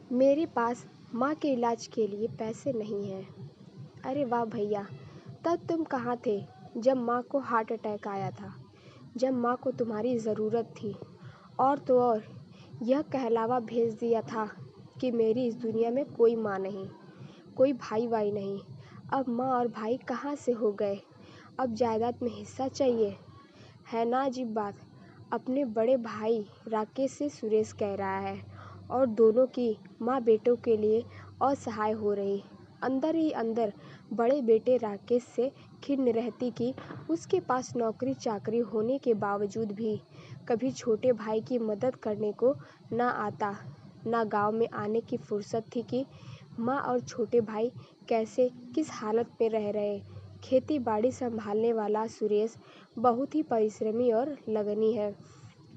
मेरे पास माँ के इलाज के लिए पैसे नहीं हैं। अरे वाह भैया, तब तुम कहाँ थे जब माँ को हार्ट अटैक आया था, जब माँ को तुम्हारी ज़रूरत थी। और तो और यह कहलावा भेज दिया था कि मेरी इस दुनिया में कोई माँ नहीं, कोई भाई वाई नहीं। अब माँ और भाई कहाँ से हो गए? अब जायदाद में हिस्सा चाहिए, है ना अजीब बात। अपने बड़े भाई राकेश से सुरेश कह रहा है और दोनों की माँ बेटों के लिए असहाय हो रही। अंदर ही अंदर बड़े बेटे राकेश से खिन्न रहती कि उसके पास नौकरी चाकरी होने के बावजूद भी कभी छोटे भाई की मदद करने को ना आता, ना गांव में आने की फुर्सत थी कि माँ और छोटे भाई कैसे किस हालत में रह रहे। खेती बाड़ी संभालने वाला सुरेश बहुत ही परिश्रमी और लगनी है।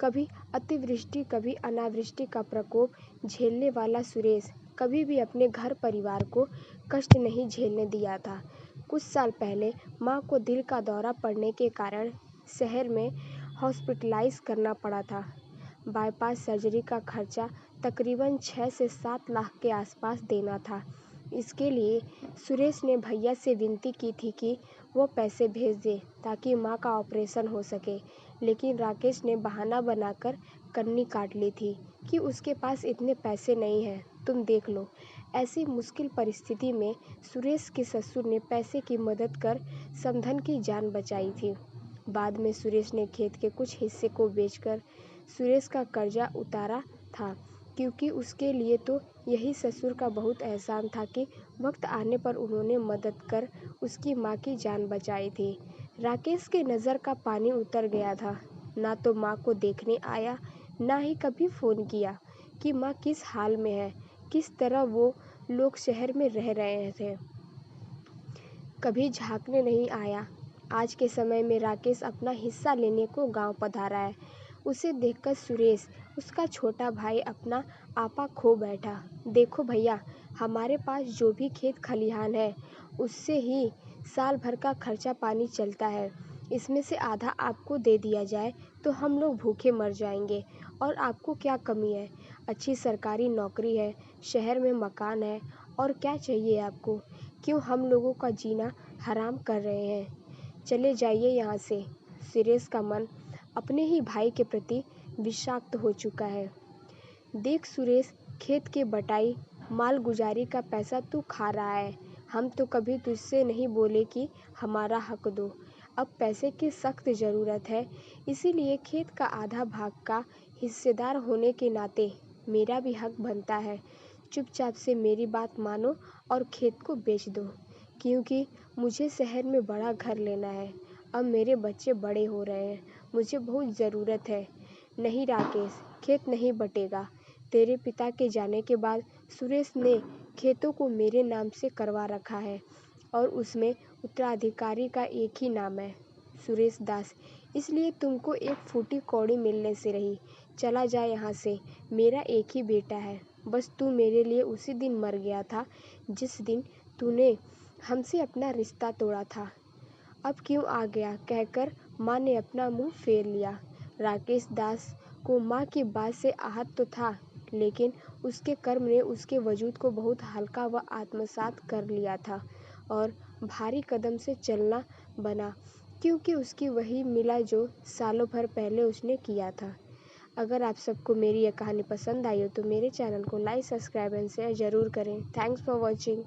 कभी अतिवृष्टि कभी अनावृष्टि का प्रकोप झेलने वाला सुरेश कभी भी अपने घर परिवार को कष्ट नहीं झेलने दिया था। कुछ साल पहले माँ को दिल का दौरा पड़ने के कारण शहर में हॉस्पिटलाइज करना पड़ा था। बाईपास सर्जरी का खर्चा तकरीबन 6 से 7 लाख के आसपास देना था। इसके लिए सुरेश ने भैया से विनती की थी कि वो पैसे भेज दे ताकि माँ का ऑपरेशन हो सके, लेकिन राकेश ने बहाना बनाकर कन्नी काट ली थी कि उसके पास इतने पैसे नहीं हैं, तुम देख लो। ऐसी मुश्किल परिस्थिति में सुरेश के ससुर ने पैसे की मदद कर समधन की जान बचाई थी। बाद में सुरेश ने खेत के कुछ हिस्से को बेचकर सुरेश का कर्जा उतारा था, क्योंकि उसके लिए तो यही ससुर का बहुत एहसान था कि वक्त आने पर उन्होंने मदद कर उसकी माँ की जान बचाई थी। राकेश के नज़र का पानी उतर गया था। ना तो माँ को देखने आया, ना ही कभी फ़ोन किया कि माँ किस हाल में है, किस तरह वो लोग शहर में रह रहे थे। कभी झांकने नहीं आया। आज के समय में राकेश अपना हिस्सा लेने को गांव पधारा है। उसे देखकर सुरेश, उसका छोटा भाई, अपना आपा खो बैठा। देखो भैया, हमारे पास जो भी खेत खलिहान है उससे ही साल भर का खर्चा पानी चलता है। इसमें से आधा आपको दे दिया जाए तो हम लोग भूखे मर जाएंगे। और आपको क्या कमी है? अच्छी सरकारी नौकरी है, शहर में मकान है, और क्या चाहिए आपको? क्यों हम लोगों का जीना हराम कर रहे हैं? चले जाइए यहाँ से। सुरेश का मन अपने ही भाई के प्रति विषाक्त हो चुका है। देख सुरेश, खेत के बटाई माल गुजारी का पैसा तू खा रहा है। हम तो कभी तुझसे नहीं बोले कि हमारा हक दो। अब पैसे की सख्त ज़रूरत है, इसीलिए खेत का आधा भाग का हिस्सेदार होने के नाते मेरा भी हक बनता है। चुपचाप से मेरी बात मानो और खेत को बेच दो, क्योंकि मुझे शहर में बड़ा घर लेना है। अब मेरे बच्चे बड़े हो रहे हैं, मुझे बहुत ज़रूरत है। नहीं राकेश, खेत नहीं बटेगा। तेरे पिता के जाने के बाद सुरेश ने खेतों को मेरे नाम से करवा रखा है और उसमें उत्तराधिकारी का एक ही नाम है, सुरेश दास। इसलिए तुमको एक फूटी कौड़ी मिलने से रही। चला जा यहाँ से। मेरा एक ही बेटा है, बस तू मेरे लिए उसी दिन मर गया था जिस दिन तूने हमसे अपना रिश्ता तोड़ा था। अब क्यों आ गया, कहकर माँ ने अपना मुंह फेर लिया। राकेश दास को माँ की बात से आहत तो था, लेकिन उसके कर्म ने उसके वजूद को बहुत हल्का व आत्मसात कर लिया था और भारी कदम से चलना बना, क्योंकि उसकी वही मिला जो सालों भर पहले उसने किया था। अगर आप सबको मेरी यह कहानी पसंद आई हो तो मेरे चैनल को लाइक, सब्सक्राइब एंड शेयर ज़रूर करें। Thanks for watching.